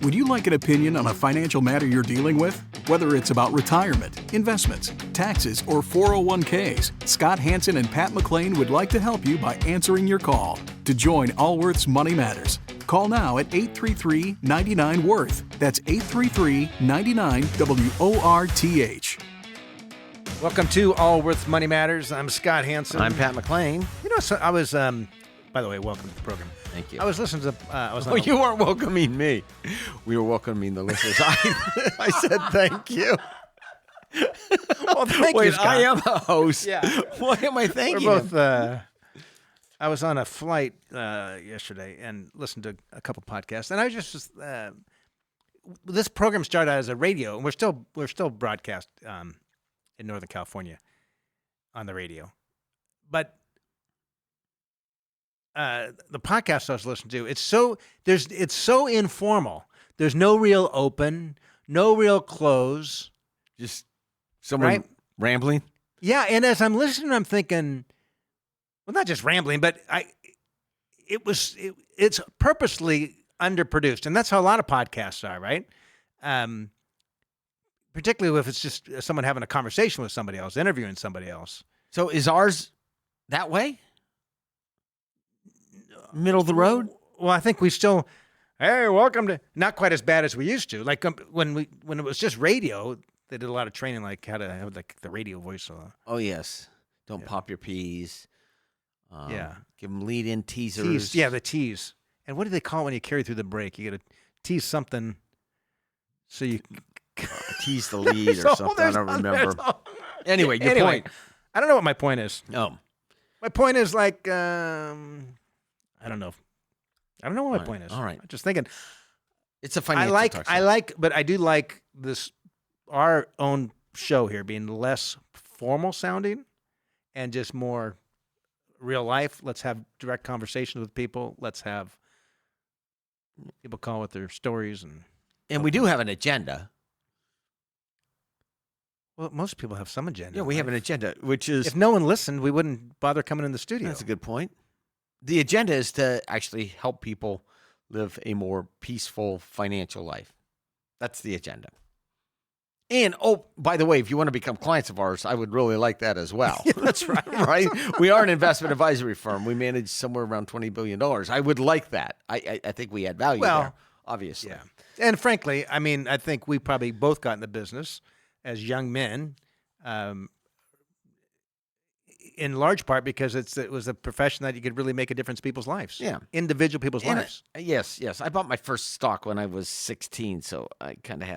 Would you like an opinion on a financial matter you're dealing with? Whether it's about retirement, investments, taxes, or 401ks, Scott Hansen and Pat McClain would like to help you by answering your call. To join Allworth's Money Matters, call now at 833-99-WORTH. That's 833-99-WORTH. Welcome to Allworth Money Matters. I'm Scott Hansen. I'm Pat McClain. You know, so I was, by the way, welcome to the program. Thank you. I was listening to, you weren't welcoming me. We were welcoming the listeners. I said thank you. Well, thank you, Scott. I am a host. Yeah. Why am I thanking We're him? both, I was on a flight yesterday and listened to a couple podcasts, and I just this program started out as a radio, and we're still broadcast in Northern California on the radio, but the podcast I was listening to, it's so informal. There's no real open, no real close. Just someone rambling? Yeah, and as I'm listening, I'm thinking, well, not just rambling, but it's purposely underproduced, and that's how a lot of podcasts are, right? Particularly if it's just someone having a conversation with somebody else, interviewing somebody else. So is ours that way? Middle of the road? Well, I think we still, hey, welcome to, not quite as bad as we used to. Like when it was just radio, they did a lot of training, like how to have like the radio voice. Oh, yes. Don't pop your peas. Yeah. Give them lead-in teasers. The tease. And what do they call it when you carry through the break? You got to tease something so you... tease the lead or something. I don't remember. Anyway, your point. I don't know what my point is. Oh. My point is like... I don't know. I don't know what my point is. All right. I'm just thinking. It's a financial talk show. But I do like this, our own show here being less formal sounding and just more real life. Let's have direct conversations with people. Let's have people call with their stories. And we do have an agenda. Well, most people have some agenda. Yeah, we have an agenda, which is... If no one listened, we wouldn't bother coming in the studio. That's a good point. The agenda is to actually help people live a more peaceful financial life. That's the agenda. And, by the way, if you want to become clients of ours, I would really like that as well. Yeah, that's right. Right? We are an investment advisory firm. We manage somewhere around $20 billion. I would like that. I think we add value there, obviously. Yeah. And frankly, I mean, I think we probably both got in the business as young men, in large part because it was a profession that you could really make a difference in people's lives. Yeah. Individual people's lives. Yes. I bought my first stock when I was 16, so I kind of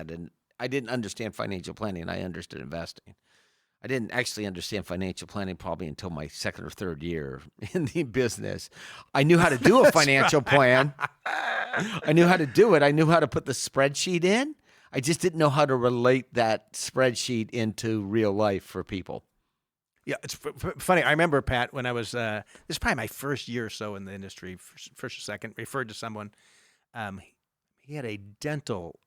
I didn't understand financial planning. I understood investing. I didn't actually understand financial planning probably until my second or third year in the business. I knew how to do a financial plan. I knew how to do it. I knew how to put the spreadsheet in. I just didn't know how to relate that spreadsheet into real life for people. Yeah, it's funny. I remember, Pat, when I was, this is probably my first year or so in the industry, first or second, referred to someone. He had a dental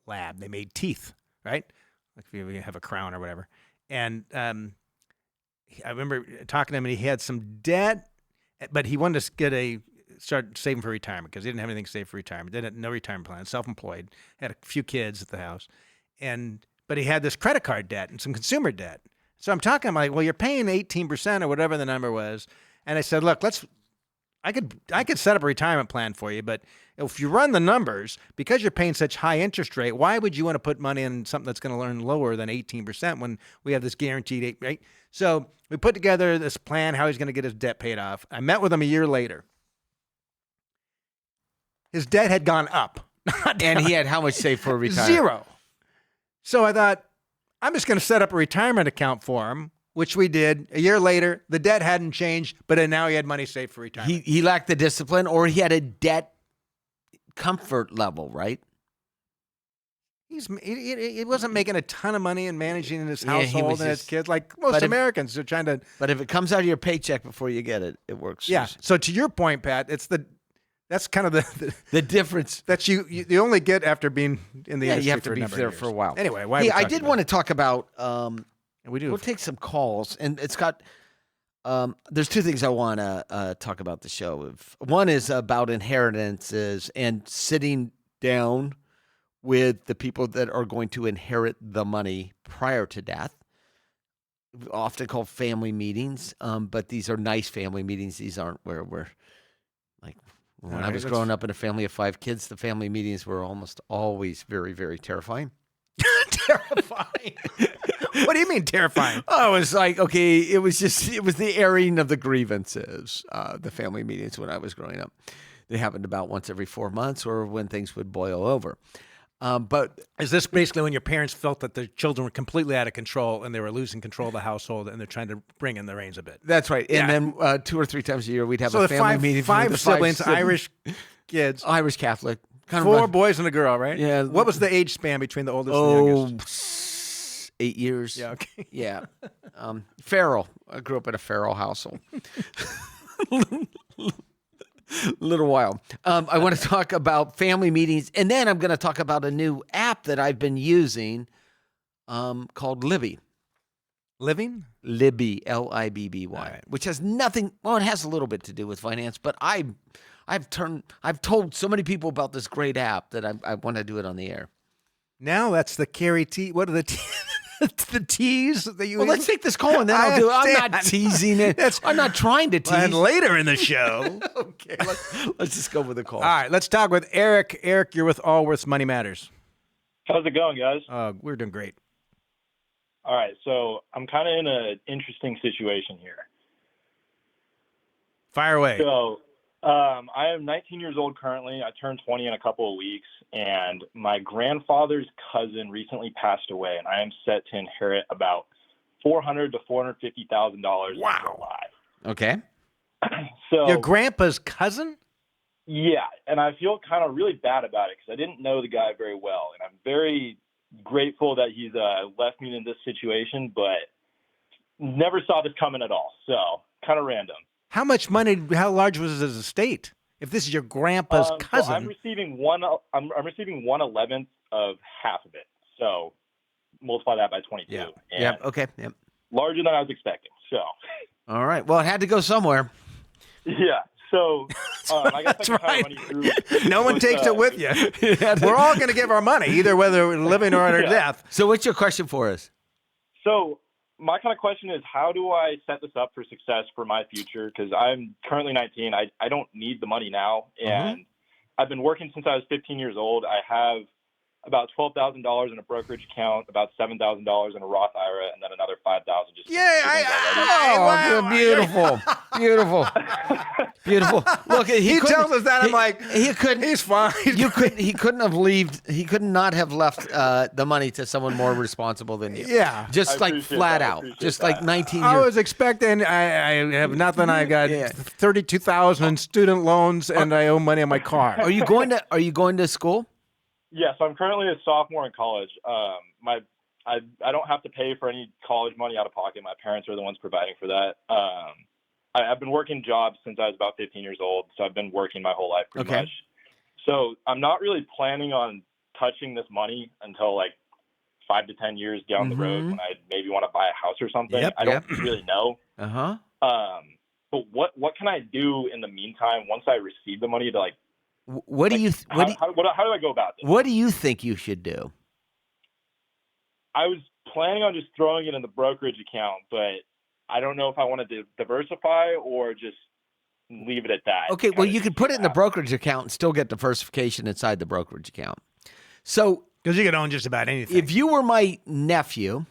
lab. They made teeth, right? Like if you have a crown or whatever. And I remember talking to him, and he had some debt, but he wanted to start saving for retirement because he didn't have anything saved for retirement. Didn't have no retirement plan, self-employed, had a few kids at the house. But he had this credit card debt and some consumer debt. So I'm talking, I'm like, well, you're paying 18% or whatever the number was. And I said, look, I could set up a retirement plan for you, but if you run the numbers, because you're paying such high interest rate, why would you want to put money in something that's going to earn lower than 18% when we have this guaranteed rate? So we put together this plan, how he's going to get his debt paid off. I met with him a year later. His debt had gone up. And he had how much saved for retirement? 0. So I thought, I'm just going to set up a retirement account for him, which we did. A year later, the debt hadn't changed, but now he had money saved for retirement. He lacked the discipline, or he had a debt comfort level, right? He wasn't making a ton of money and managing his household and his kids like most Americans are trying to. But if it comes out of your paycheck before you get it, it works. Yeah. So to your point, Pat, that's kind of the difference that you only get after being in the industry. You have to be there for a while. Anyway, I did want to talk about. We'll take some calls, and it's got. There's two things I want to talk about the show. One is about inheritances and sitting down with the people that are going to inherit the money prior to death, often called family meetings. But these are nice family meetings. These aren't where we're like when I was growing up in a family of 5 kids, the family meetings were almost always very, very terrifying. Terrifying. What do you mean terrifying? Oh, it was like, okay, it was the airing of the grievances, the family meetings when I was growing up. They happened about once every 4 months or when things would boil over. But is this basically when your parents felt that their children were completely out of control and they were losing control of the household and they're trying to bring in the reins a bit? That's right. And then 2 or 3 times a year, we'd have a family meeting. Five siblings, Irish kids. Irish Catholic. Kind of 4 boys and a girl, right? Yeah. What was the age span between the oldest and the youngest? 8 years. Yeah, okay. Yeah. Feral. I grew up in a feral household. Little while. I want to talk about family meetings, and then I'm going to talk about a new app that I've been using called Libby. Living? Libby, Libby, Right. which has nothing. Well, it has a little bit to do with finance, but I've told so many people about this great app that I want to do it on the air. Now that's the Carrie T. What are the the T's that you? Well, let's take this call and then I'll do it. I'm not understand. teasing it. I'm not trying to tease. And later in the show. Okay, let's just go with the call. All right, let's talk with Eric. Eric, you're with Allworth's Money Matters. How's it going, guys? We're doing great. All right, so I'm kind of in an interesting situation here. Fire away. So I am 19 years old currently. I turned 20 in a couple of weeks, and my grandfather's cousin recently passed away, and I am set to inherit about $400,000 to $450,000. Wow. Alive. Okay. So Your grandpa's cousin? yeah, and I feel kind of really bad about it because I didn't know the guy very well, and I'm very grateful that he's left me in this situation, but never saw this coming at all. So kind of random. How much money? How large was his estate? If this is your grandpa's cousin, so I'm receiving I'm receiving 1/11 of half of it. So multiply that by 22. Yeah. And Yep. Okay. Yep. larger than I was expecting. So. All right. Well, it had to go somewhere. Yeah. So I guess That's I can right. kind of run you through. no one takes it with you. We're all going to give our money, either whether we're living or under death. So, what's your question for us? So my kind of question is, how do I set this up for success for my future? Because I'm currently 19. I don't need the money now. And I've been working since I was 15 years old. I have about $12,000 in a brokerage account, about $7,000 in a Roth IRA, and then another $5,000 just. Beautiful, beautiful, beautiful. Look, He tells us that. I'm like, he couldn't. He's fine. He couldn't have left. He could not have left the money to someone more responsible than you. Yeah. Just I like appreciate flat that. I out, appreciate just that. like 19 I years. was expecting. I have nothing. I got Yeah. 32,000 in student loans, and I owe money on my car. Are you going to school? Yeah, so I'm currently a sophomore in college. I don't have to pay for any college money out of pocket. My parents are the ones providing for that. I've been working jobs since I was about 15 years old, so I've been working my whole life pretty Okay. much. So I'm not really planning on touching this money until like 5 to 10 years down the road when I maybe want to buy a house or something. Yep, I don't really know. But what can I do in the meantime once I receive the money to like? What do you? How do I go about this? What do you think you should do? I was planning on just throwing it in the brokerage account, but I don't know if I want to diversify or just leave it at that. Okay, well, you could put it in the brokerage account and still get diversification inside the brokerage account. So, Because you can own just about anything. if you were my nephew,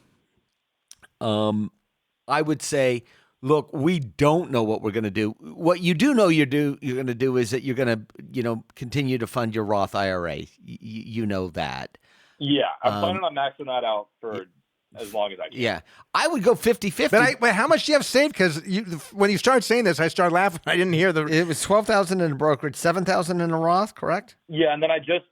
I would say, look, we don't know what we're going to do. What you do know you're going to do is that you're going to, continue to fund your Roth IRA. You know that. Yeah, I'm planning on maxing that out for as long as I can. Yeah. I would go 50-50. But how much do you have saved? Because when you started saying this, I started laughing. I didn't hear the. It was $12,000 in a brokerage, $7,000 in a Roth, correct? Yeah, and then I just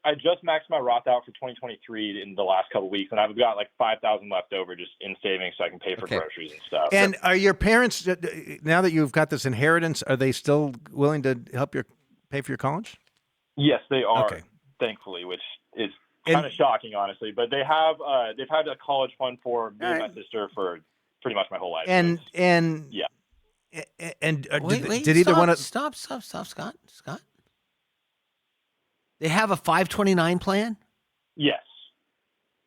maxed my Roth out for 2023 in the last couple of weeks, and I've got like $5,000 left over just in savings so I can pay for groceries and stuff. And are your parents, now that you've got this inheritance, are they still willing to help pay for your college? Yes, they are. Okay. Thankfully, which is kind of shocking, honestly. But they've had a college fund for me and my sister for pretty much my whole life. And yeah. Wait, did either one of stop, Scott. They have a 529 plan? Yes.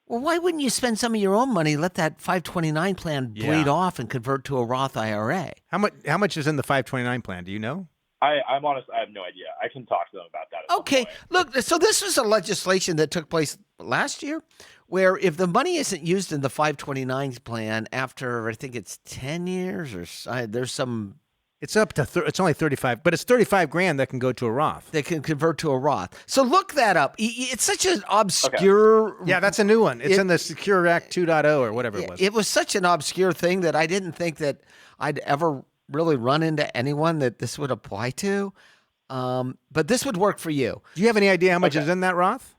Well, why wouldn't you spend some of your own money, let that 529 plan bleed off and convert to a Roth IRA? How much is in the 529 plan? Do you know? I'm honest. I have no idea. I can talk to them about that. Okay. Look, so this was a legislation that took place last year where if the money isn't used in the 529 plan after, I think it's 10 years or there's some... It's up to it's only 35, but it's 35 grand that can go to a Roth. They can convert to a Roth. So look that up. It's such an obscure. Okay. Yeah, that's a new one. It's in the Secure Act 2.0 or whatever it was. It was such an obscure thing that I didn't think that I'd ever really run into anyone that this would apply to. But this would work for you. Do you have any idea how much is in that Roth?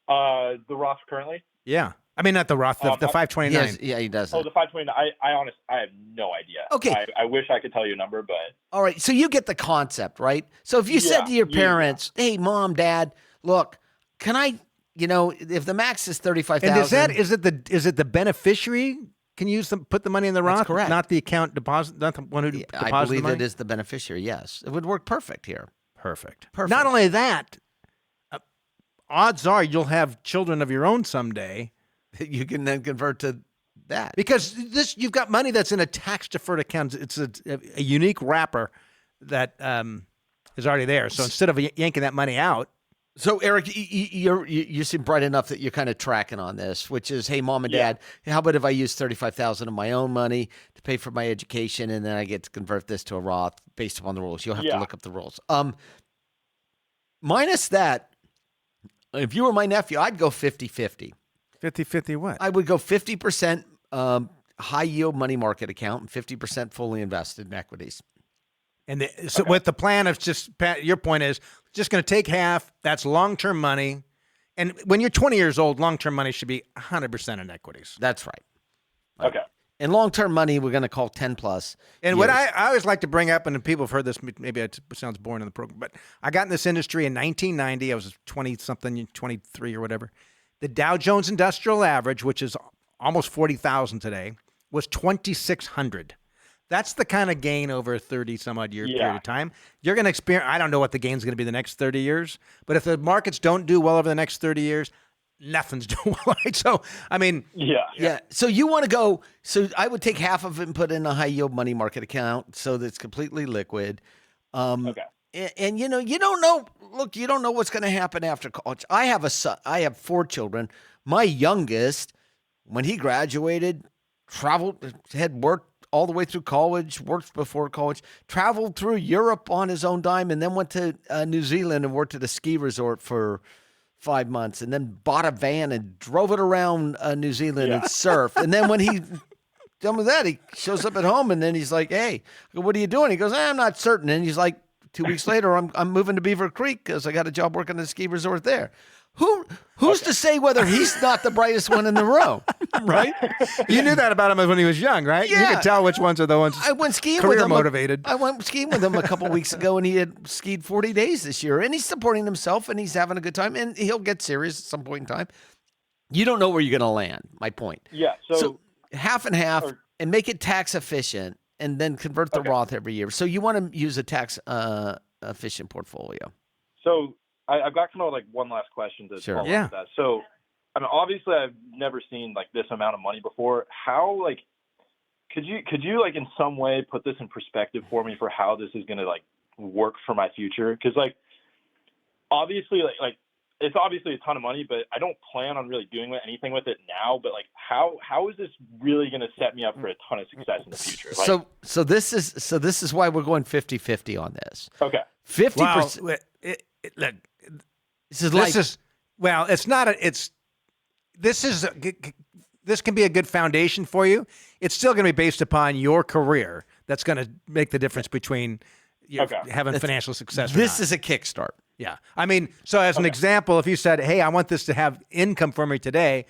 The Roth currently? Yeah. I mean, not the Roth, the 529. Yes, yeah, he does. Oh, the 529. I have no idea. Okay. I wish I could tell you a number, but. All right. So you get the concept, right? So if you said to your parents, hey, Mom, Dad, look, can I, if the max is $35,000. And is it the beneficiary can put the money in the Roth? That's correct. Not the account deposit, not the one who deposits the money? I believe it is the beneficiary, yes. It would work perfect here. Perfect. Not only that, odds are you'll have children of your own someday. You can then convert to that. Because you've got money that's in a tax-deferred account. It's a unique wrapper that is already there. So instead of yanking that money out. So, Eric, you seem bright enough that you're kind of tracking on this, which is, hey, Mom and Dad, how about if I use $35,000 of my own money to pay for my education, and then I get to convert this to a Roth based upon the rules? You'll have to look up the rules. Minus that, if you were my nephew, I'd go 50-50. 50-50 what? I would go 50% high-yield money market account and 50% fully invested in equities. And with the plan of just, Pat, your point is just going to take half. That's long-term money. And when you're 20 years old, long-term money should be 100% in equities. That's right. Okay. And long-term money, we're going to call 10 plus. And what I always like to bring up, and people have heard this, maybe it sounds boring in the program, but I got in this industry in 1990. I was 20-something, 23 or whatever. The Dow Jones Industrial Average, which is almost 40,000 today, was 2,600. That's the kind of gain over a 30-some-odd year period of time. You're going to experience, I don't know what the gain's going to be the next 30 years, but if the markets don't do well over the next 30 years, nothing's doing well, right? So, I mean. Yeah. So you want to go, so I would take half of it and put it in a high-yield money market account so that it's completely liquid. Okay. And you don't know. Look, you don't know what's going to happen after college. I have 4 children. My youngest, when he graduated, had worked all the way through college, worked before college, traveled through Europe on his own dime, and then went to New Zealand and worked at a ski resort for 5 months, and then bought a van and drove it around New Zealand and surfed. And then when he done with that, he shows up at home, and then he's like, "Hey, what are you doing?" He goes, "I'm not certain." And he's like, 2 weeks later, I'm moving to Beaver Creek because I got a job working at a ski resort there. Who's to say whether he's not the brightest one in the room, right? You knew that about him when he was young, right? Yeah. You could tell which ones are the ones I went skiing career with him. motivated. I went skiing with him a couple weeks ago, and he had skied 40 days this year, and he's supporting himself, and he's having a good time, and he'll get serious at some point in time. You don't know where you're going to land, my point. Yeah. So half and half, and make it tax efficient, and then convert the Roth every year. So you want to use a tax efficient portfolio. So I've got kind of like one last question to follow up with that. So, I mean, obviously I've never seen like this amount of money before. How, like, could you like in some way put this in perspective for me for how this is going to like work for my future? Because like, obviously like it's obviously a ton of money, but I don't plan on really doing anything with it now. But like, how is this really going to set me up for a ton of success in the future? Like, so this is why we're going 50-50 on this. Okay. 50%. Well, this can be a good foundation for you. It's still going to be based upon your career. That's going to make the difference between having financial success. This is a kickstart. Yeah. I mean, so as an example, if you said, "Hey, I want this to have income for me today,"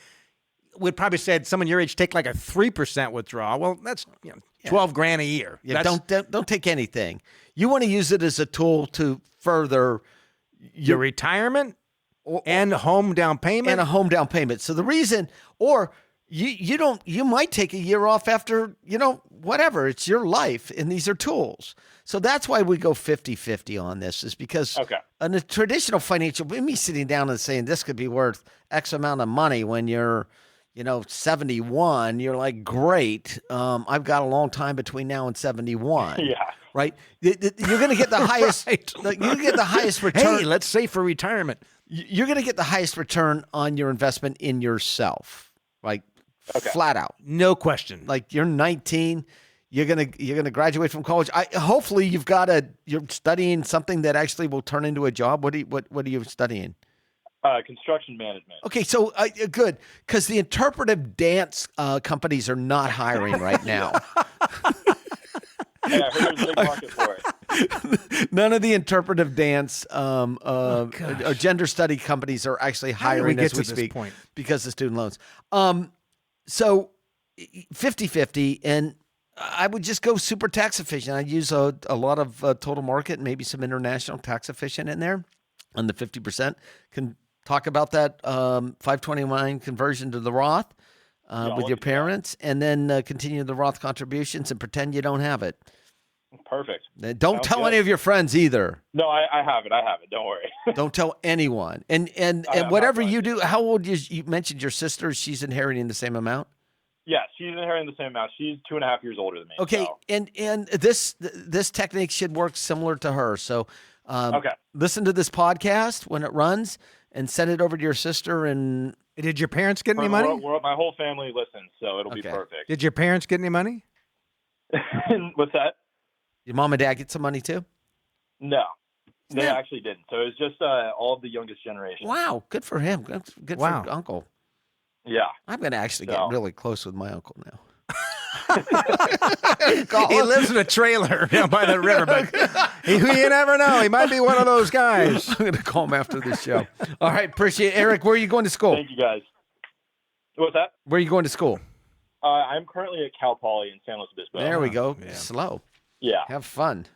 we'd probably say someone your age take like a 3% withdrawal. Well, that's $12,000 a year. Yeah, don't take anything. You want to use it as a tool to further your retirement and home down payment. And a home down payment. So the reason, or You might take a year off after, whatever. It's your life, and these are tools. So that's why we go 50-50 on this, is because in a traditional financial, me sitting down and saying this could be worth X amount of money when you're, 71, you're like, great. I've got a long time between now and 71. Yeah. Right? You're going to get the highest, you get the highest return. Hey, let's say for retirement. You're going to get the highest return on your investment in yourself, like flat out. No question. Like you're 19, you're gonna graduate from college. Hopefully you're studying something that actually will turn into a job. What are you studying? Construction management. Okay, so good, because the interpretive dance companies are not hiring right now. Yeah, I heard there's a big market for it. None of the interpretive dance or gender study companies are actually hiring as we speak because of student loans. So 50-50, and I would just go super tax efficient. I'd use a lot of total market, maybe some international tax efficient in there on the 50%. Can talk about that 529 conversion to the Roth with your parents, and then continue the Roth contributions and pretend you don't have it. Perfect. Don't tell any of your friends either. No, I have it. Don't worry. Don't tell anyone. And whatever you do, how old you mentioned your sister, she's inheriting the same amount? Yeah, she's inheriting the same amount. She's 2.5 years older than me. Okay, so. and this technique should work similar to her. So listen to this podcast when it runs and send it over to your sister. And did your parents get any money? My whole family listens, so it'll be perfect. Did your parents get any money? What's that? Your mom and dad get some money too? No, they actually didn't. So it's just all of the youngest generation. Wow, good for him. Good for uncle. Yeah. I'm going to actually get really close with my uncle now. He lives in a trailer down by the river, but you never know. He might be one of those guys. I'm going to call him after this show. All right, appreciate it. Eric, where are you going to school? Thank you, guys. What's that? Where are you going to school? I'm currently at Cal Poly in San Luis Obispo. There we go. Yeah. SLO. Yeah. Have fun.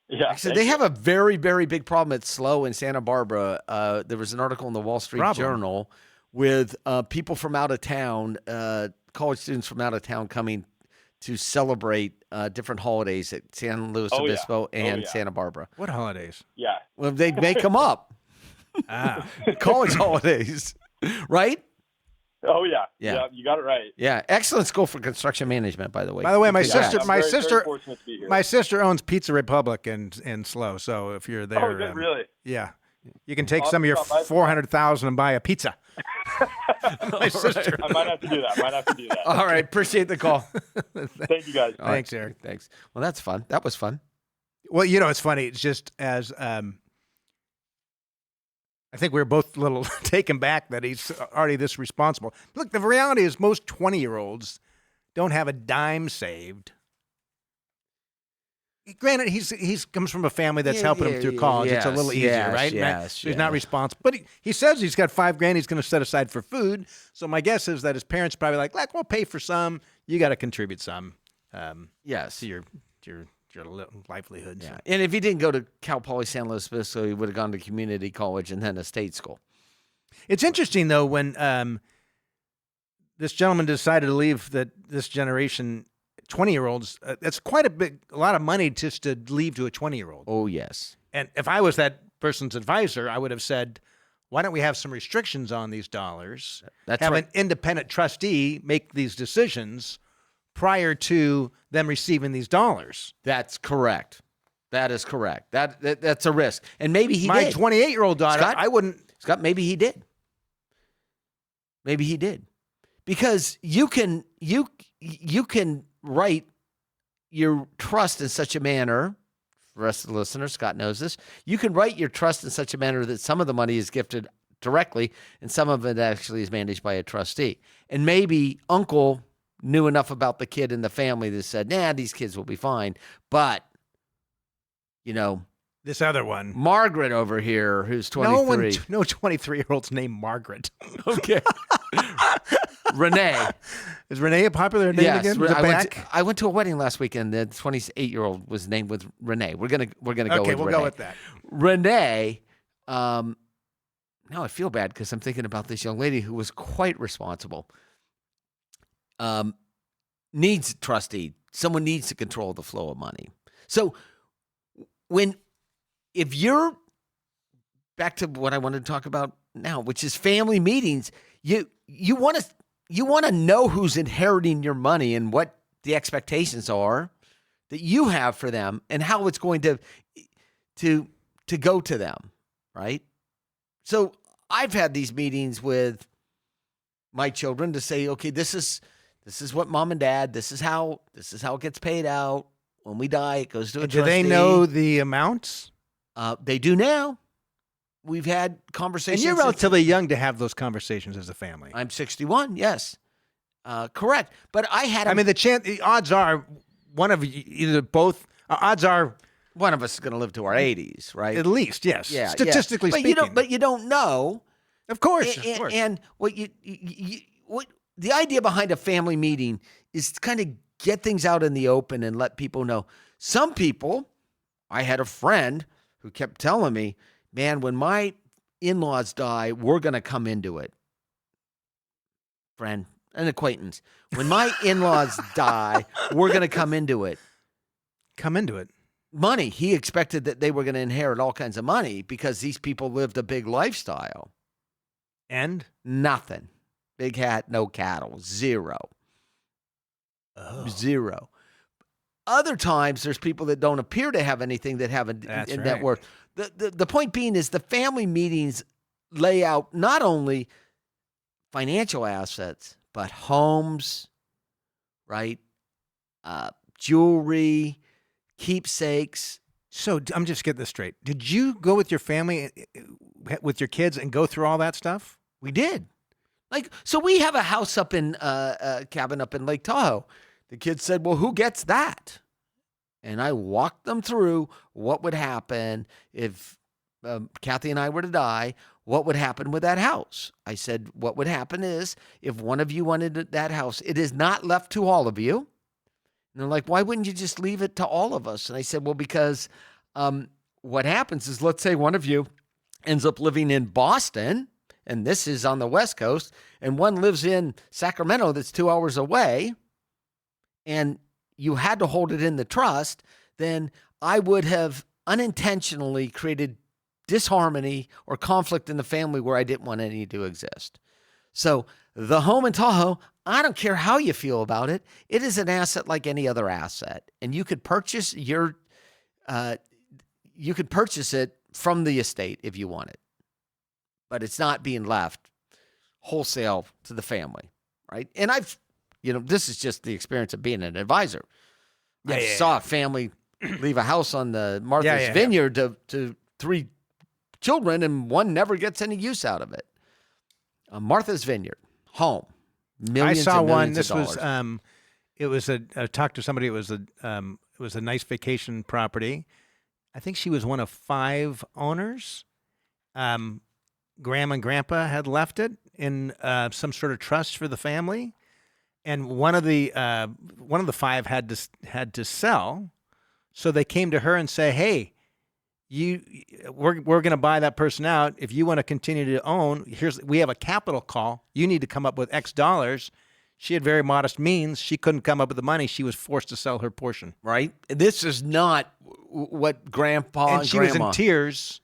Yeah. Actually, they have a very, very big problem at SLO in Santa Barbara. There was an article in the Wall Street Journal with people from out of town, college students from out of town coming to celebrate different holidays at San Luis Obispo and Santa Barbara. What holidays? Yeah. Well, they make them up. College holidays, right? Oh yeah, you got it right. Yeah, excellent school for construction management, by the way. By the way, my sister owns Pizza Republic in SLO. So if you're there, really? Yeah, you can take some of your $400,000 and buy a pizza. My sister. I might have to do that. All right, appreciate the call. Thank you guys. Thanks, Eric. Thanks. Well, that's fun. That was fun. Well, it's funny. It's just as I think we were both a little taken back that he's already this responsible. Look, the reality is most 20-year-olds don't have a dime saved. Granted, he's comes from a family that's helping him through college. It's a little easier, right? So he's not responsible. But he says he's got $5,000 he's going to set aside for food. So my guess is that his parents probably like, we'll pay for some. You got to contribute some. To your livelihood. Yeah. So. And if he didn't go to Cal Poly San Luis Obispo, he would have gone to community college and then a state school. It's interesting, though, when this gentleman decided to leave this generation, 20-year-olds, that's quite a lot of money just to leave to a 20-year-old. Oh, yes. And if I was that person's advisor, I would have said, why don't we have some restrictions on these dollars? Have an independent trustee make these decisions prior to them receiving these dollars. That's correct. That is correct. That's a risk. And maybe he did. My 28-year-old daughter, Scott, I wouldn't. Scott, maybe he did. Maybe he did. Because you can write your trust in such a manner, the rest of the listeners, Scott knows this, you can write your trust in such a manner that some of the money is gifted directly and some of it actually is managed by a trustee. And maybe uncle knew enough about the kid and the family that said, these kids will be fine. But, this other one, Margaret over here, who's 23. No 23-year-old's named Margaret. Okay. Renee. Is Renee a popular name again? I went to a wedding last weekend. The 28-year-old was named with Renee. We're gonna go with Renee. Okay, we'll go with that. Renee, now I feel bad because I'm thinking about this young lady who was quite responsible. needs a trustee. Someone needs to control the flow of money. So if you're back to what I wanted to talk about now, which is family meetings, you want to know who's inheriting your money and what the expectations are that you have for them and how it's going to go to them, right? So I've had these meetings with my children to say, okay, this is what mom and dad, this is how it gets paid out. When we die, it goes to a trustee. Do they know the amounts? They do now. We've had conversations. And you're relatively young to have those conversations as a family. I'm 61, yes. Correct. But the odds are one of you, either both, odds are one of us is going to live to our 80s, right? At least, yes. Yeah, statistically speaking. But you don't know. Of course. And what the idea behind a family meeting is to kind of get things out in the open and let people know. Some people, I had a friend who kept telling me, man, when my in-laws die, we're going to come into it. Friend, an acquaintance. When my in-laws die, we're going to come into it. Come into it. Money. He expected that they were going to inherit all kinds of money because these people lived a big lifestyle. And? Nothing. Big hat, no cattle. Zero. Oh. Zero. Other times, there's people that don't appear to have anything that have a net worth. The point being is the family meetings lay out not only financial assets, but homes, right? Jewelry, keepsakes. So I'm just getting this straight. Did you go with your family, with your kids, and go through all that stuff? We did. So we have a house up in a cabin up in Lake Tahoe. The kids said, well, who gets that? And I walked them through what would happen if Kathy and I were to die. What would happen with that house? I said, what would happen is if one of you wanted that house, it is not left to all of you. And they're like, why wouldn't you just leave it to all of us? And I said, well, because what happens is, let's say one of you ends up living in Boston, and this is on the West Coast, and one lives in Sacramento that's 2 hours away, and you had to hold it in the trust, then I would have unintentionally created disharmony or conflict in the family where I didn't want any to exist. So the home in Tahoe, I don't care how you feel about it. It is an asset like any other asset, and you could purchase it from the estate if you want it, but it's not being left wholesale to the family, right? And this is just the experience of being an advisor. I saw a family leave a house on the Martha's Vineyard to 3 children, and one never gets any use out of it. Martha's Vineyard, home, millions. I saw and one. millions This of dollars. I talked to somebody. It was a nice vacation property. I think she was one of 5 owners. Grandma and Grandpa had left it in some sort of trust for the family, and one of the 5 had to sell. So they came to her and say, "Hey, we're going to buy that person out. If you want to continue to own, we have a capital call. You need to come up with X dollars." She had very modest means. She couldn't come up with the money. She was forced to sell her portion. Right. This is not what Grandpa and she Grandma. Was in tears.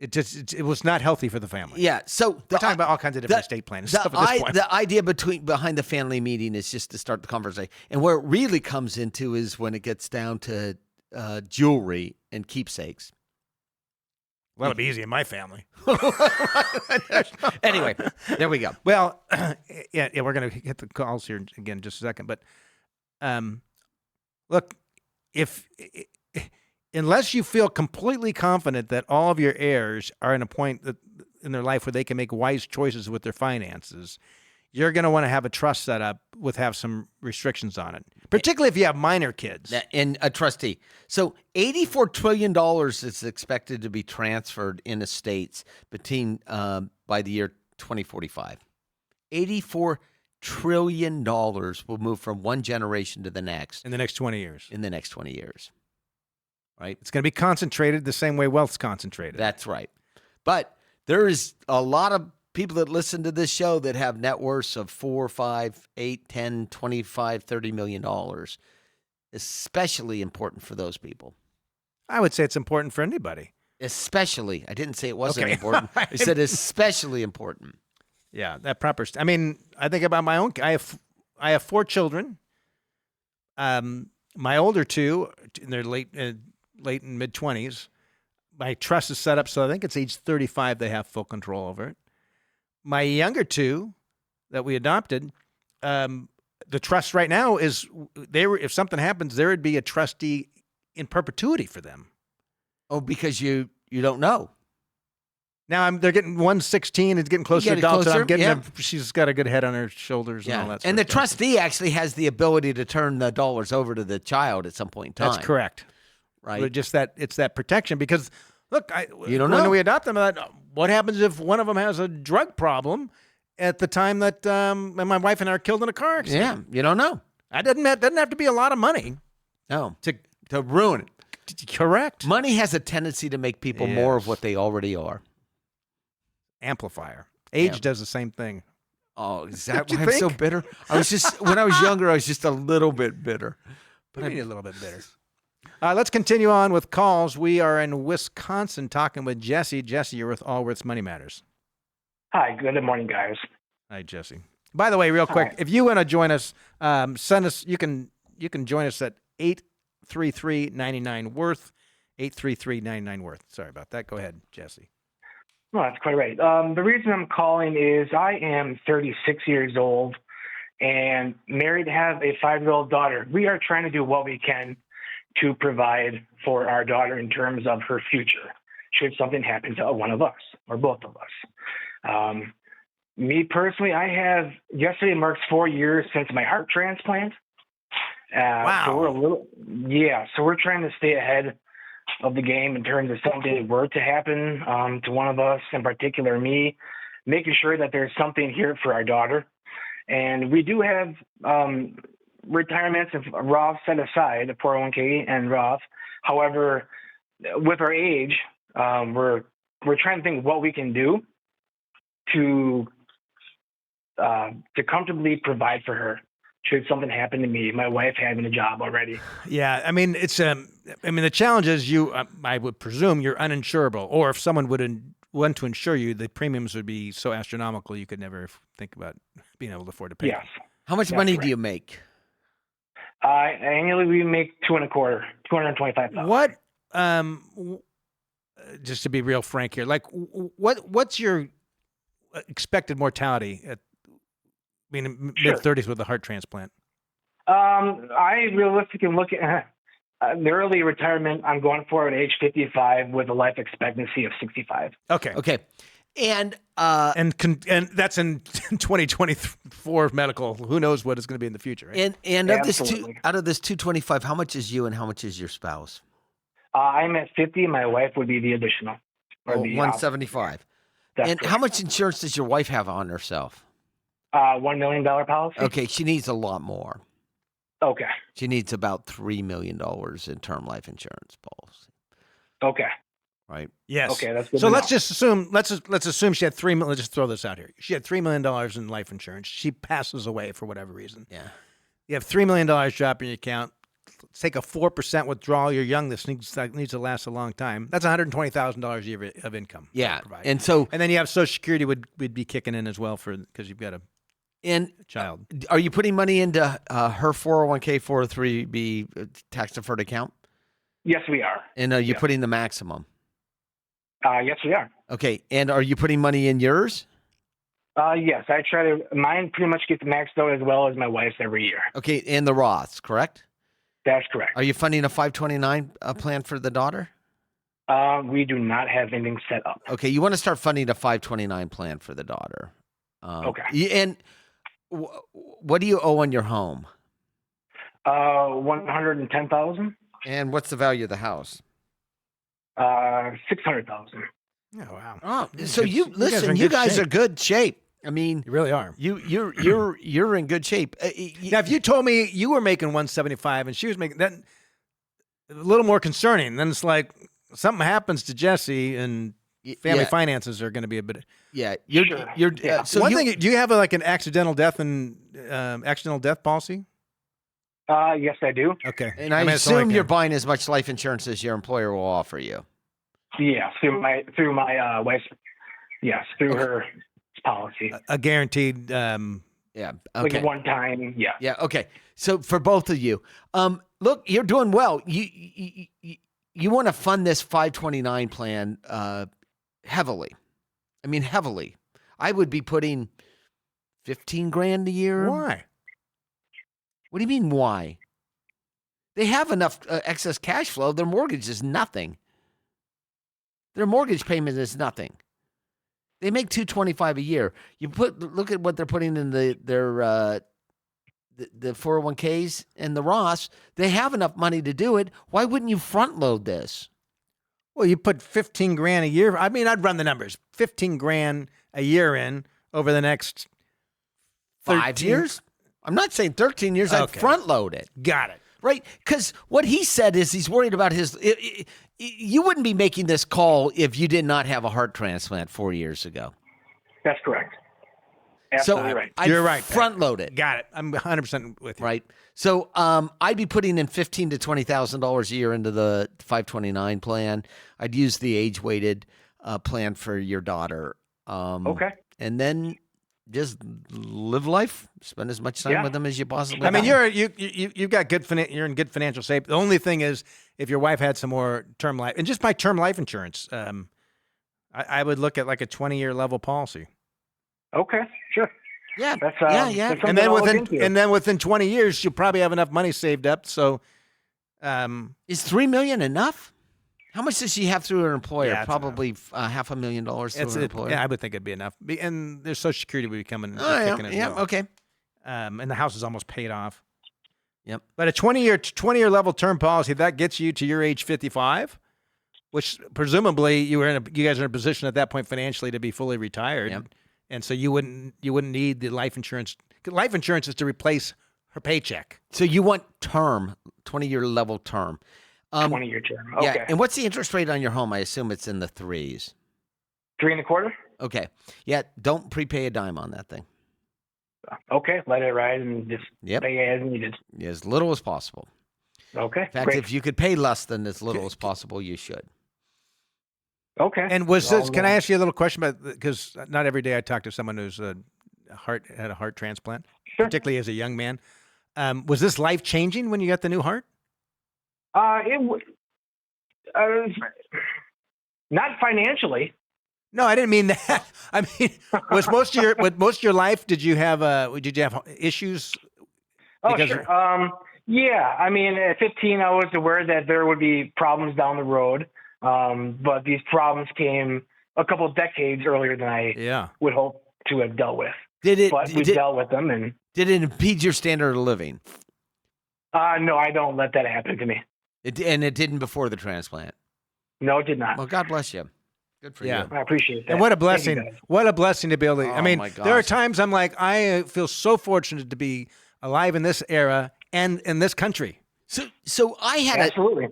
It was not healthy for the family. Yeah. So we're talking about all kinds of different estate plans stuff at this point. The idea behind the family meeting is just to start the conversation, and where it really comes into is when it gets down to jewelry and keepsakes. Well, it'll be easy in my family. Anyway, there we go. Well, yeah, we're going to hit the calls here again in just a second. But look, unless you feel completely confident that all of your heirs are in a point in their life where they can make wise choices with their finances, you're going to want to have a trust set up have some restrictions on it, particularly if you have minor kids. And a trustee. So $84 trillion is expected to be transferred in estates by the year 2045. $84 trillion will move from one generation to the next. In the next 20 years. Right? It's going to be concentrated the same way wealth's concentrated. That's right. But there is a lot of people that listen to this show that have net worths of 4, 5, 8, 10, 25, $30 million. Especially important for those people. I would say it's important for anybody. Especially. I didn't say it wasn't Okay. important. I said especially important. Yeah, that proper. I mean, I think about my own. I have 4 children. My older 2, in their late and mid 20s. My trust is set up so I think it's age 35 they have full control over it. My younger 2 that we adopted, the trust right now is if something happens, there would be a trustee in perpetuity for them. Oh, because you don't know. Now they're getting 116. It's getting closer to adults. Closer, I'm getting she's got a good head on her shoulders and all that. And the trustee actually has the ability to turn the dollars over to the child at some point in time. That's correct. Right. But just it's that protection because look, you don't know when we adopt them. What happens if one of them has a drug problem at the time that my wife and I are killed in a car accident? Yeah, you don't know. That doesn't have to be a lot of money. No, to ruin it. Correct. Money has a tendency to make people more of what they already are. Amplifier. Age does the same thing. Oh, is that why I'm so bitter? I was just when I was younger, I was just a little bit bitter. But I'm a little bit bitter. Let's continue on with calls. We are in Wisconsin talking with Jesse. Jesse, you're with Allworth's Money Matters. Hi, good morning, guys. Hi, Jesse. By the way, real quick, if you want to join us, send us. You can join us at 833-99-WORTH, 833-99-WORTH. Sorry about that. Go ahead, Jesse. No, that's quite right. The reason I'm calling is I am 36 years old and married, have a 5-year-old daughter. We are trying to do what we can to provide for our daughter in terms of her future, should something happen to one of us or both of us. Me personally, yesterday marks 4 years since my heart transplant. Wow. So we're trying to stay ahead of the game in terms of something were to happen to one of us, in particular me, making sure that there's something here for our daughter. And we do have retirements of Roth set aside, a 401k and Roth. However, with our age, we're trying to think what we can do to comfortably provide for her should something happen to me, my wife having a job already. Yeah, I mean the challenge is I would presume you're uninsurable, or if someone would want to insure you, the premiums would be so astronomical you could never think about being able to afford to pay. Yes. How much money do you make? Annually, we make $225,000. What? Just to be real frank here, like what's your expected mortality at mid-30s with a heart transplant? I realistically look at the early retirement I'm going for at age 55 with a life expectancy of 65. Okay. And that's in 2024 medical. Who knows what it's going to be in the future? Right? And of this out of this 225, how much is you and how much is your spouse? I'm at 50. My wife would be the additional. 175. And correct. how much insurance does your wife have on herself? $1 million policy. Okay, she needs a lot more. Okay. She needs about $3 million in term life insurance policy. Okay. Right. Yes. Okay, that's good. So let's assume she had $3 million. Let's just throw this out here. She had $3 million in life insurance. She passes away for whatever reason. Yeah. You have $3 million drop in your account. Let's take a 4% withdrawal. You're young. This needs to last a long time. That's $120,000 a year of income. Yeah. And then you have Social Security would be kicking in as well because you've got a child. Are you putting money into her 401k 403b tax deferred account? Yes, we are. And are you putting the maximum? Yes, we are. Okay. And are you putting money in yours? Yes, I try to. Mine pretty much gets maxed out as well as my wife's every year. Okay. And the Roths, correct? That's correct. Are you funding a 529 plan for the daughter? We do not have anything set up. Okay. You want to start funding a 529 plan for the daughter. Okay. And what do you owe on your home? $110,000. And what's the value of the house? $600,000. Oh wow! Oh, so you guys are good shape. I mean, you really are. You're in good shape. Now, if you told me you were making 175 and she was making that, a little more concerning. Then it's like something happens to Jesse and family finances are going to be a bit. Yeah, So one thing, do you have like an accidental death policy? Yes, I do. Okay, and I assume you're buying as much life insurance as your employer will offer you. Yeah, through my wife's. Yes, through her policy. A guaranteed. Yeah. Okay. Like one time. Yeah. Yeah. Okay. So for both of you, look, you're doing well. You want to fund this 529 plan heavily. I mean, heavily. I would be putting $15,000 a year. Why? What do you mean? Why? They have enough excess cash flow. Their mortgage is nothing. Their mortgage payment is nothing. They make $225 a year. Look at what they're putting in their 401ks and the Roths. They have enough money to do it. Why wouldn't you front load this? Well, you put $15,000 a year. I mean, I'd run the numbers. $15,000 a year in over the next 5 years. I'm not saying 13 years. I'd front load it. Got it. Right? Because what he said is he's worried about his. You wouldn't be making this call if you did not have a heart transplant 4 years ago. That's correct. Absolutely right. You're right. Front load it. Got it. I'm 100% with you. Right. So I'd be putting in $15,000 to $20,000 a year into the 529 plan. I'd use the age weighted plan for your daughter. Okay. And then just live life. Spend as much time with them as you possibly can. I mean, you've got you're in good financial shape. The only thing is, if your wife had some more term life, and just by term life insurance, I would look at like a 20-year level policy. Okay, sure. Yeah, that's yeah. And then within 20 years, you'll probably have enough money saved up. So, is $3 million enough? How much does she have through her employer? Yeah, probably $500,000 through her employer. Yeah, I would think it'd be enough. And their Social Security would be coming. Okay. And the house is almost paid off. Yep. But a 20-year level term policy that gets you to your age 55, which presumably you guys are in a position at that point financially to be fully retired. Yep. And so you wouldn't need the life insurance. Life insurance is to replace her paycheck. So you want term, 20-year level term. 20-year term. Okay. Yeah. And what's the interest rate on your home? I assume it's in the 3s. 3.25%. Okay. Yeah. Don't prepay a dime on that thing. Okay. Let it ride and just pay as needed. As little as possible. Okay. In fact, great. if you could pay less than as little as possible, you should. Okay. And can I ask you a little question because not every day I talk to someone who's had a heart transplant, particularly as a young man. Was this life changing when you got the new heart? Not financially. No, I didn't mean that. I mean, was most of your life did you have issues? Oh, sure. Yeah. I mean, at 15, I was aware that there would be problems down the road. But these problems came a couple of decades earlier than I would hope to have dealt with. But we dealt with them. And did it impede your standard of living? No, I don't let that happen to me. And it didn't before the transplant? No, it did not. Well, God bless you. Good for you. I appreciate that. And what a blessing. What a blessing to be able to. I mean, my gosh. there are times I'm like, I feel so fortunate to be alive in this era and in this country. So I had Absolutely.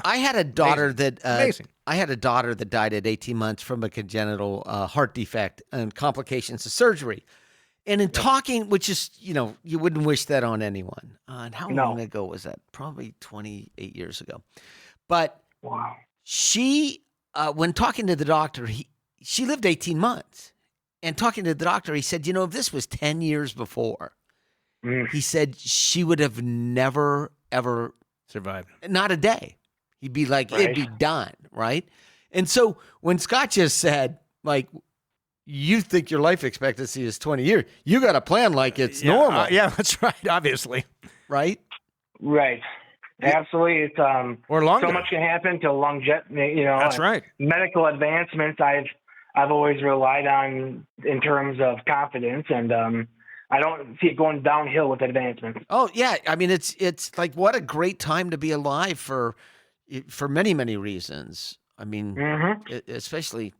I had a daughter that Amazing. I had a daughter that died at 18 months from a congenital heart defect and complications of surgery. And in talking, which is, you wouldn't wish that on anyone. And how long ago was that? Probably 28 years ago. But wow. She, when talking to the doctor, she lived 18 months. And talking to the doctor, he said, if this was 10 years before, he said she would have never, ever survived. Not a day. He'd be like, it'd be done, right? And so when Scott just said, like, you think your life expectancy is 20 years, you got a plan like it's normal. Yeah, that's right, obviously. Right? Right. Absolutely. It's or longer. So much can happen to longevity, That's right. Medical advancements I've always relied on in terms of confidence, and I don't see it going downhill with advancements. Oh yeah, I mean it's like what a great time to be alive for many, many reasons. I mean, especially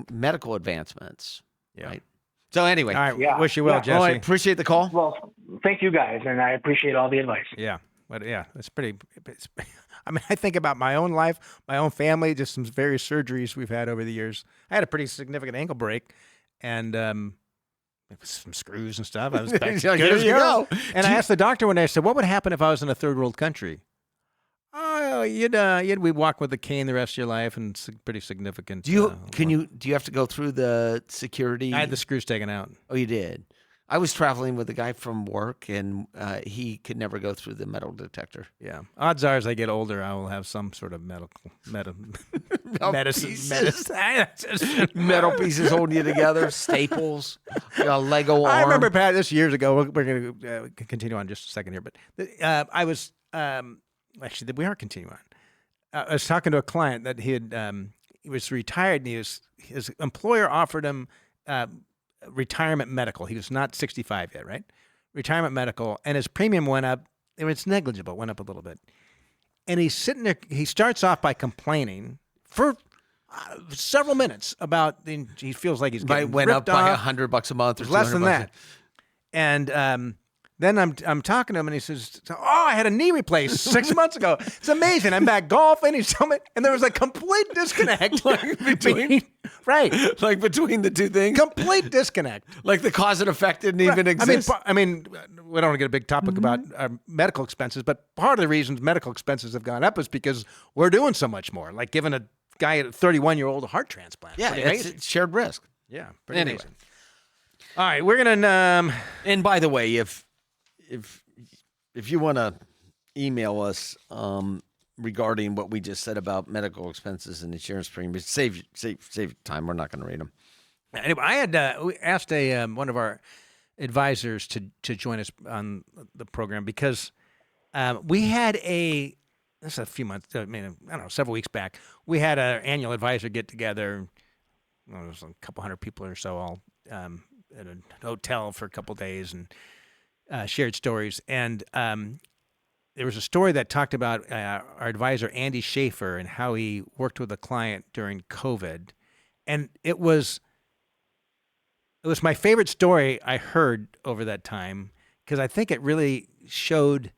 medical advancements. Yeah. Right? So anyway, all right. Wish you well, Jesse. Well, I appreciate the call. Well, thank you guys, and I appreciate all the advice. Yeah. But yeah, it's pretty. I mean, I think about my own life, my own family, just some various surgeries we've had over the years. I had a pretty significant ankle break, and some screws and stuff. I was back Here good as you go. And I asked the doctor one day, I said, what would happen if I was in a third world country? Oh, we'd walk with a cane the rest of your life, and it's pretty significant. Do you have to go through the security? I had the screws taken out. Oh, you did. I was traveling with a guy from work, and he could never go through the metal detector. Yeah. Odds are, as I get older, I will have some sort of medicine. Metal pieces holding you together, staples, Lego arm. I remember, Pat, this years ago. We're going to continue on just a second here, but I was actually we are continuing on. I was talking to a client that he was retired, and his employer offered him retirement medical. He was not 65 yet, right? Retirement medical, and his premium went up. It's negligible, went up a little bit. And he's sitting there. He starts off by complaining for several minutes about he feels like he's getting went ripped up by off. $100 a month or Less than $200 that. And then I'm talking to him, and he says, "Oh, I had a knee replaced 6 months ago. It's amazing. I'm back golfing." He's telling me, and there was a complete disconnect between the two things. Complete disconnect. Like the cause and effect didn't even exist. I mean, we don't want to get a big topic about our medical expenses, but part of the reasons medical expenses have gone up is because we're doing so much more. Like giving a guy at 31-year-old a heart transplant. Yeah, it's shared risk. Yeah, pretty amazing. All right, we're gonna. And by the way, if you want to email us regarding what we just said about medical expenses and insurance premiums, save time. We're not going to read them. Anyway, I had we asked one of our advisors to join us on the program because we had this is a few months, I don't know, several weeks back. We had an annual advisor get together. It was a couple hundred people or so, all at a hotel for a couple of days, and shared stories. And there was a story that talked about our advisor, Andy Shafer, and how he worked with a client during COVID. And it was my favorite story I heard over that time because I think it really showed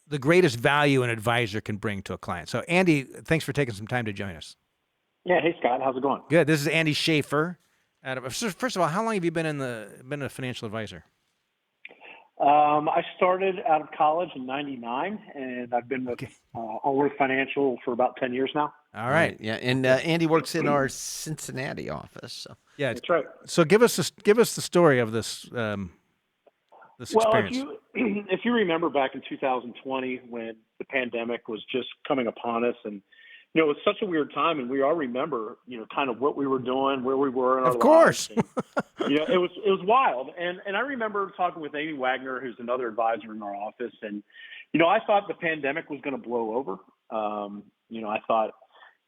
the greatest value an advisor can bring to a client. So, Andy, thanks for taking some time to join us. Yeah. Hey, Scott. How's it going? Good. This is Andy Shafer. First of all, how long have you been a financial advisor? I started out of college in '99, and I've been with Allworth Financial for about 10 years now. All right. Yeah, and Andy works in our Cincinnati office. So. Yeah, that's right. So give us the story of this experience. Well, if you remember back in 2020 when the pandemic was just coming upon us, and it was such a weird time, and we all remember, kind of what we were doing, where we were in our lives. Of course. And, it was wild. And I remember talking with Amy Wagner, who's another advisor in our office, and I thought the pandemic was going to blow over. I thought,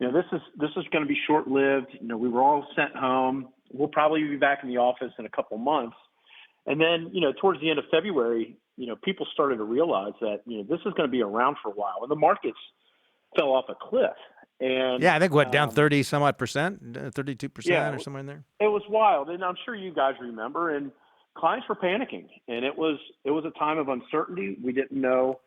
this is going to be short-lived. We were all sent home. We'll probably be back in the office in a couple months. And then, towards the end of February, people started to realize that, this is going to be around for a while. And the markets fell off a cliff. And yeah, I think down 30 some odd percent, 32% or somewhere in there. It was wild. And I'm sure you guys remember, and clients were panicking, and it was a time of uncertainty. We didn't know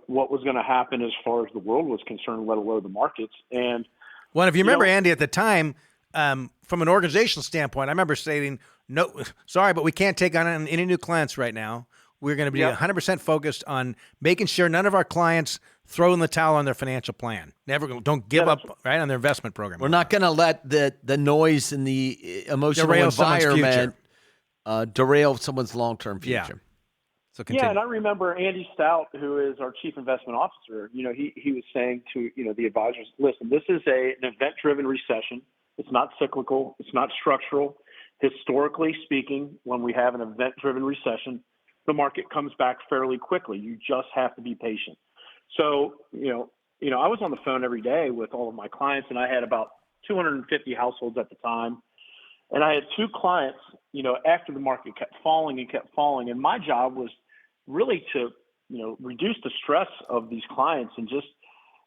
what was going to happen as far as the world was concerned, let alone the markets. And well, if you remember, Andy, at the time, from an organizational standpoint, I remember saying, no, sorry, but we can't take on any new clients right now. We're going to be 100% focused on making sure none of our clients throw in the towel on their financial plan. Don't give up right on their investment program. We're not going to let the noise and the emotional derail environment derail someone's long-term future. Yeah. So continue. Yeah, and I remember Andy Stout, who is our chief investment officer. He was saying to the advisors, listen, this is an event-driven recession. It's not cyclical. It's not structural. Historically speaking, when we have an event-driven recession, the market comes back fairly quickly. You just have to be patient. So, I was on the phone every day with all of my clients, and I had about 250 households at the time. And I had two clients, after the market kept falling, and my job was really to, reduce the stress of these clients and just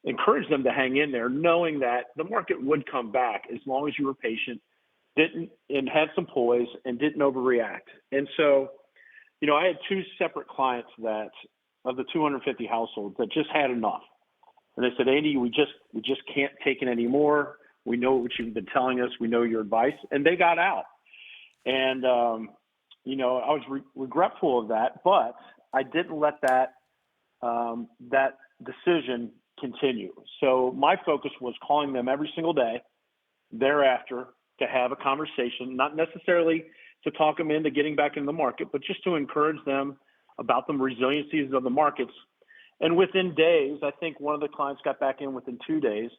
encourage them to hang in there, knowing that the market would come back as long as you were patient, and had some poise and didn't overreact. And so, I had two separate clients that of the 250 households that just had enough. And they said, Andy, we just can't take it anymore. We know what you've been telling us. We know your advice. And they got out. And, I was regretful of that, but I didn't let that decision continue. So my focus was calling them every single day thereafter to have a conversation, not necessarily to talk them into getting back in the market, but just to encourage them about the resiliencies of the markets. And within days, I think one of the clients got back in within 2 days,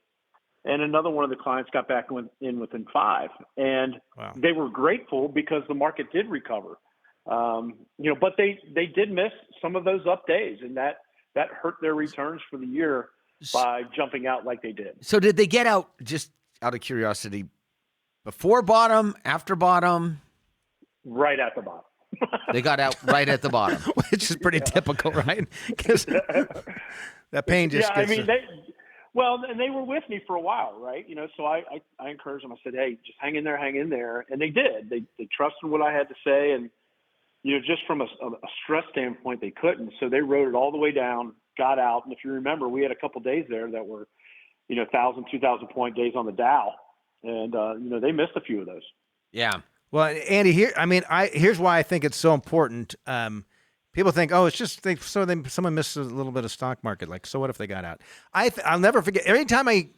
and another one of the clients got back in within 5. And wow. They were grateful because the market did recover. But they did miss some of those up days, and that hurt their returns for the year by jumping out like they did. So did they get out, just out of curiosity, before bottom, after bottom? Right at the bottom. They got out right at the bottom. Which is pretty typical, right? Because that pain just gets... and they were with me for a while, right? So I encouraged them. I said, hey, just hang in there. And they did. They trusted what I had to say. And, just from a stress standpoint, they couldn't. So they rode it all the way down, got out. And if you remember, we had a couple days there that were, 1,000, 2,000 point days on the Dow. And, they missed a few of those. Yeah. Well, Andy, here's why I think it's so important. People think, oh, it's just someone missed a little bit of stock market. Like, so what if they got out? I'll never forget. Every time I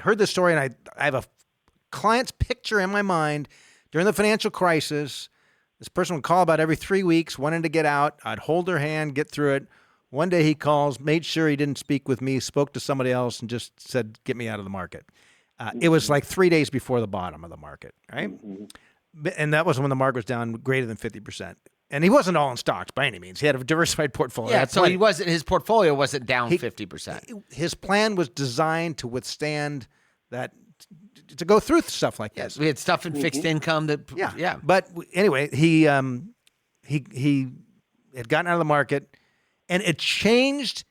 heard this story, and I have a client's picture in my mind during the financial crisis. This person would call about every 3 weeks, wanting to get out. I'd hold their hand, get through it. One day he calls, made sure he didn't speak with me, spoke to somebody else, and just said, get me out of the market. It was like 3 days before the bottom of the market, right? Mm-hmm. And that was when the market was down greater than 50%. And he wasn't all in stocks by any means. He had a diversified portfolio. Yeah, so his portfolio wasn't down 50%. His plan was designed to withstand that, to go through stuff like this. We had stuff in fixed income that, yeah. But anyway, he had gotten out of the market, and it changed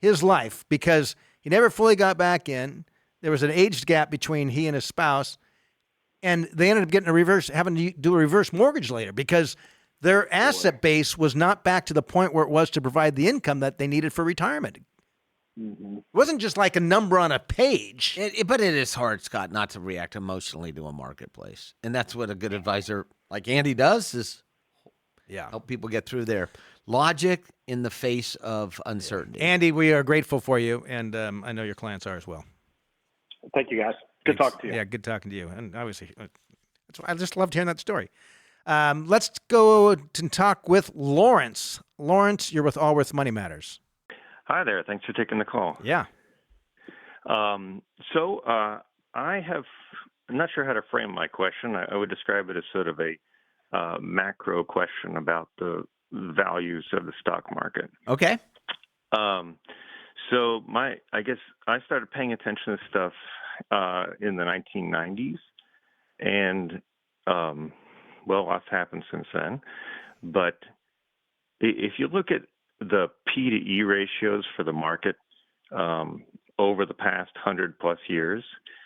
his life because he never fully got back in. There was an age gap between he and his spouse, and they ended up having to do a reverse mortgage later because their asset base was not back to the point where it was to provide the income that they needed for retirement. Mm-hmm. It wasn't just like a number on a page. But it is hard, Scott, not to react emotionally to a marketplace. And that's what a good advisor like Andy does, is help people get through their logic in the face of uncertainty. Andy, we are grateful for you, and I know your clients are as well. Thank you, guys. Good talking to you. Yeah, good talking to you. And obviously, I just loved hearing that story. Let's go and talk with Lawrence. Lawrence, you're with Allworth Money Matters. Hi there. Thanks for taking the call. Yeah. I'm not sure how to frame my question. I would describe it as sort of a macro question about the values of the stock market. Okay. I guess I started paying attention to stuff in the 1990s, and lots happened since then. But if you look at the P to E ratios for the market over the past 100 plus years,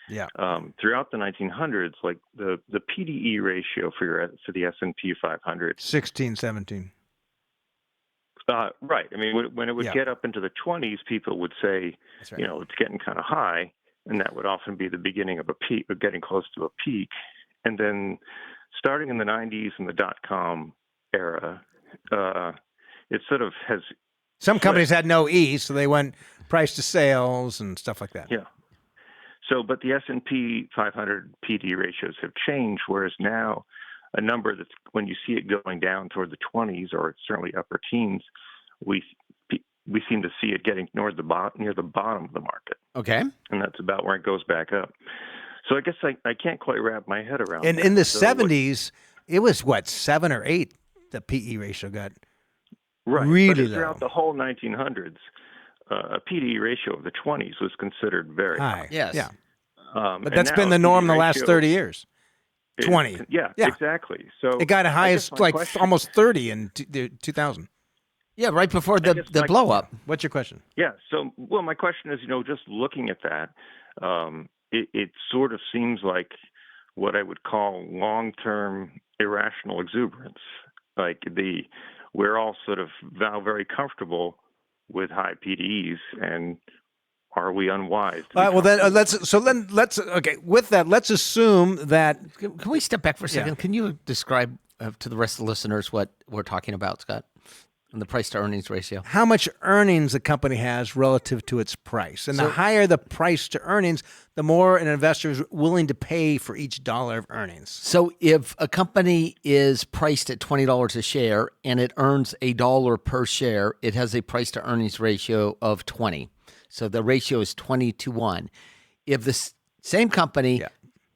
throughout the 1900s, like the P to E ratio for the S&P 500, 16, 17. Right. I mean, when it would get up into the 20s, people would say, right, it's getting kind of high, and that would often be the beginning of a peak, or getting close to a peak. And then starting in the 90s and the dot-com era, it sort of has... Some companies had no E, so they went price to sales and stuff like that. Yeah. So, but the S&P 500 PD ratios have changed, whereas now a number that's, when you see it going down toward the 20s or certainly upper teens, we seem to see it getting near the bottom of the market. Okay. And that's about where it goes back up. So I guess I can't quite wrap my head around And that. in the 70s, it was 7 or 8, the PE ratio got really low. Throughout the whole 1900s, a PDE ratio of the 20s was considered very high. Yes. Yeah. But that's been the norm the last 30 years. 20. Yeah, exactly. So it got as high as almost 30 in 2000. Yeah, right before the blow up. What's your question? Yeah. So, my question is, just looking at that, it sort of seems like what I would call long-term irrational exuberance. Like we're all sort of now very comfortable with high PDEs, and are we unwise? All right, well, then let's okay. With that, let's assume that. Can we step back for a second? Yeah. Can you describe to the rest of the listeners what we're talking about, Scott, and the price to earnings ratio? How much earnings a company has relative to its price. And the higher the price to earnings, the more an investor is willing to pay for each dollar of earnings. So if a company is priced at $20 a share and it earns $1 per share, it has a price to earnings ratio of 20. So the ratio is 20 to 1. If the same company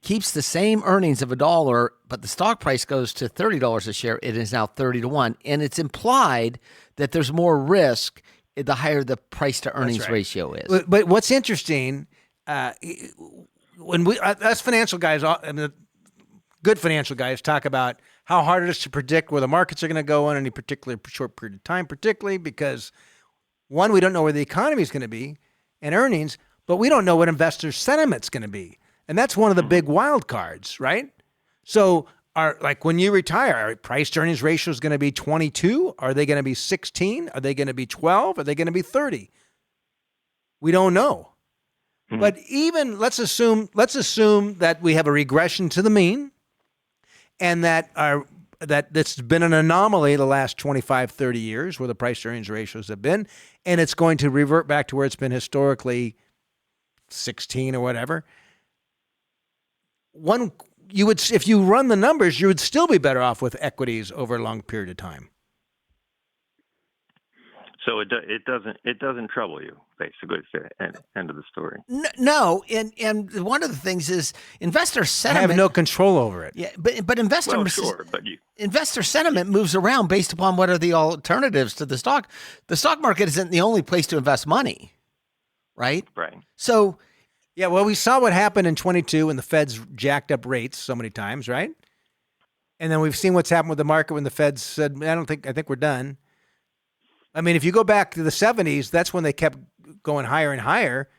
keeps the same earnings of $1, but the stock price goes to $30 a share, it is now 30 to 1. And it's implied that there's more risk the higher the price to earnings ratio is. But what's interesting, when us financial guys, good financial guys, talk about how hard it is to predict where the markets are going to go in any particular short period of time, particularly because, one, we don't know where the economy is going to be and earnings, but we don't know what investor sentiment's going to be. And that's one of the big wild cards, right? So like when you retire, our price to earnings ratio is going to be 22? Are they going to be 16? Are they going to be 12? Are they going to be 30? We don't know. But even let's assume that we have a regression to the mean and that's been an anomaly the last 25, 30 years where the price to earnings ratios have been, and it's going to revert back to where it's been historically 16 or whatever. If you run the numbers, you would still be better off with equities over a long period of time. So it doesn't trouble you, basically. It's the end of the story. No, and one of the things is investor sentiment. I have no control over it. Yeah, but investor investor sentiment moves around based upon what are the alternatives to the stock. The stock market isn't the only place to invest money, right? Right. So. Yeah, well, we saw what happened in 22 when the Feds jacked up rates so many times, right? And then we've seen what's happened with the market when the Feds said, I think we're done. I mean, if you go back to the 70s, that's when they kept going higher and higher.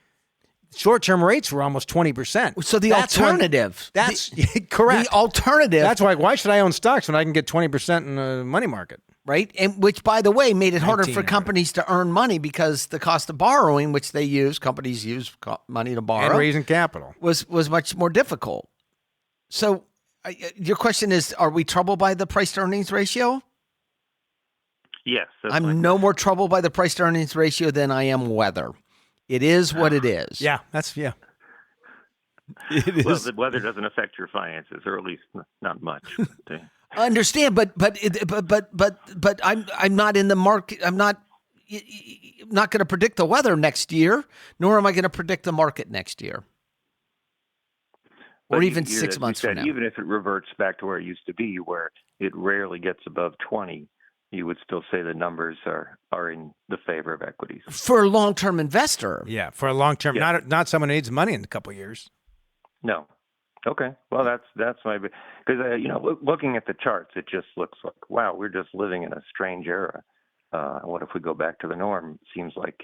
Short-term rates were almost 20%. So that's alternative. That's correct. The alternative. That's why should I own stocks when I can get 20% in the money market? Right, and which, by the way, made it harder for companies to earn money because the cost of borrowing, which companies use money to borrow, and raising capital, was much more difficult. So, your question is: are we troubled by the price to earnings ratio? Yes, I'm no more troubled by the price to earnings ratio than I am weather. It is what it is. Yeah, Well, the weather doesn't affect your finances, or at least not much. I understand, but I'm not in the market. I'm not going to predict the weather next year, nor am I going to predict the market next year, or even 6 months from now. Even if it reverts back to where it used to be, where it rarely gets above 20, you would still say the numbers are in the favor of equities for a long-term investor. Yeah, for a long-term, not someone who needs money in a couple of years. No. Okay. Well, that's my because looking at the charts, it just looks like wow, we're just living in a strange era. What if we go back to the norm? Seems like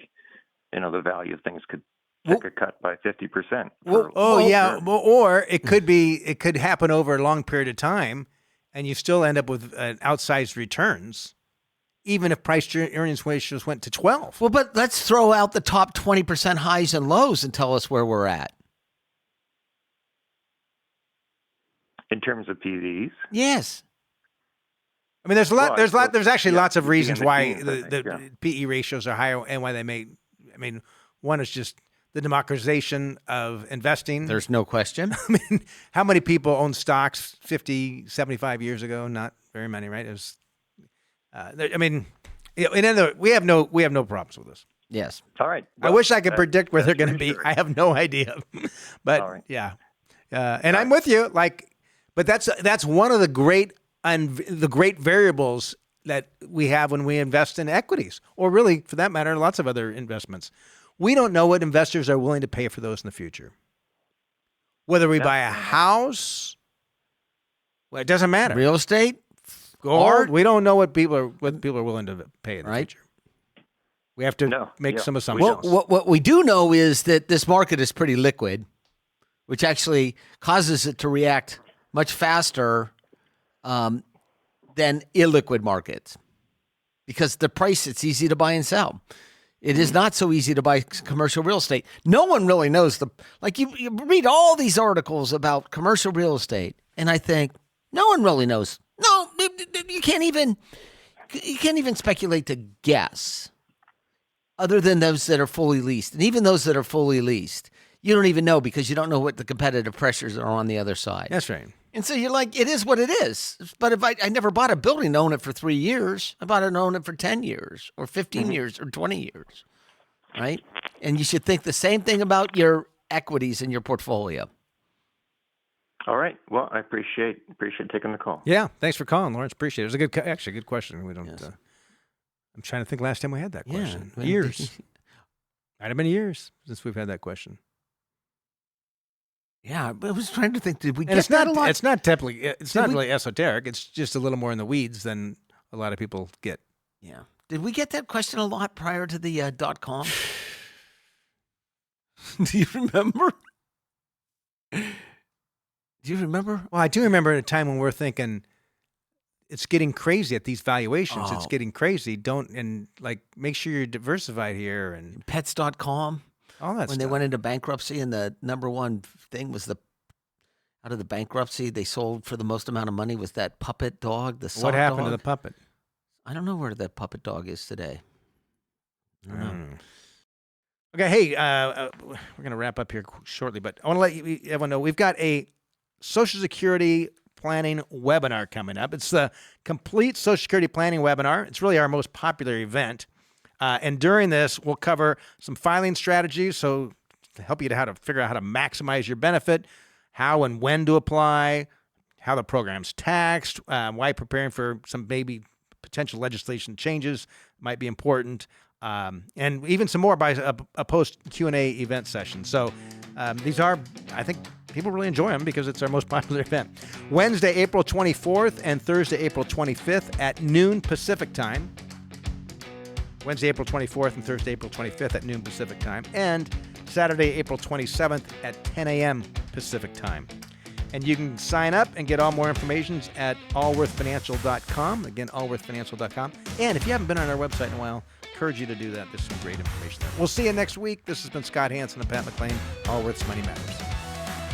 the value of things could take a cut by 50%. Or it could happen over a long period of time, and you still end up with outsized returns, even if price to earnings ratios went to 12. Well, but let's throw out the top 20% highs and lows and tell us where we're at. In terms of PVs? Yes. I mean, there's actually lots of reasons why the PE ratios are higher and why they may. I mean, one is just the democratization of investing. There's no question. I mean, how many people owned stocks 50, 75 years ago? Not very many, right? It was. We have no problems with this. Yes. All right. Well, I wish I could predict where they're going to be. Sure. I have no idea, but all right. Yeah. And I'm with you. But that's one of the great variables that we have when we invest in equities, or really, for that matter, lots of other investments. We don't know what investors are willing to pay for those in the future. Whether we buy a house, well, it doesn't matter. Real estate, gold, we don't know what people are willing to pay in the future. We have to make some assumptions. What we do know is that this market is pretty liquid, which actually causes it to react much faster than illiquid markets. because the price, it's easy to buy and sell. It is not so easy to buy commercial real estate. No one really knows you read all these articles about commercial real estate, and I think no one really knows. No, you can't even speculate to guess, other than those that are fully leased. And even those that are fully leased, you don't even know, because you don't know what the competitive pressures are on the other side. That's right. And so you're like, it is what it is. But if I never bought a building to own it for 3 years, I bought it to own it for 10 years or 15 years or 20 years, right? And you should think the same thing about your equities in your portfolio. All right. Well, I appreciate taking the call. Yeah, thanks for calling, Lawrence. Appreciate it. It was a good question. We don't. Yes. I'm trying to think last time we had that question. Yeah, Years. Might have been years since we've had that question. Yeah, but I was trying to think, did we And get that a lot? It's not typically. It's not really esoteric. It's just a little more in the weeds than a lot of people get. Yeah. Did we get that question a lot prior to the .com? Do you remember? Do you remember? Well, I do remember at a time when we're thinking it's getting crazy at these valuations. It's getting crazy. Make sure you're diversified here. And Pets.com. all that When stuff. they went into bankruptcy, and the number one thing was out of the bankruptcy, they sold for the most amount of money was that puppet dog, the sock What happened to dog. the puppet? I don't know where that puppet dog is today. I don't know. Okay, hey, we're going to wrap up here shortly, but I want to let everyone know we've got a Social Security planning webinar coming up. It's the complete Social Security planning webinar. It's really our most popular event. And during this, we'll cover some filing strategies, so to help you to figure out how to maximize your benefit, how and when to apply, how the program's taxed, why preparing for some maybe potential legislation changes might be important, and even some more by a post Q&A event session. So these are, I think, people really enjoy them because it's our most popular event. Wednesday, April 24th and Thursday, April 25th at noon Pacific time. Wednesday, April 24th and Thursday, April 25th at noon Pacific time. And Saturday, April 27th at 10 a.m. Pacific time. And you can sign up and get all more information at allworthfinancial.com. Again, allworthfinancial.com. And if you haven't been on our website in a while, I encourage you to do that. There's some great information there. We'll see you next week. This has been Scott Hansen and Pat McLean, Allworth's Money Matters.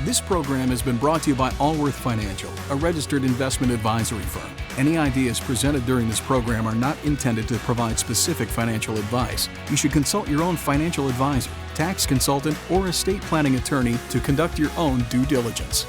This program has been brought to you by Allworth Financial, a registered investment advisory firm. Any ideas presented during this program are not intended to provide specific financial advice. You should consult your own financial advisor, tax consultant, or estate planning attorney to conduct your own due diligence.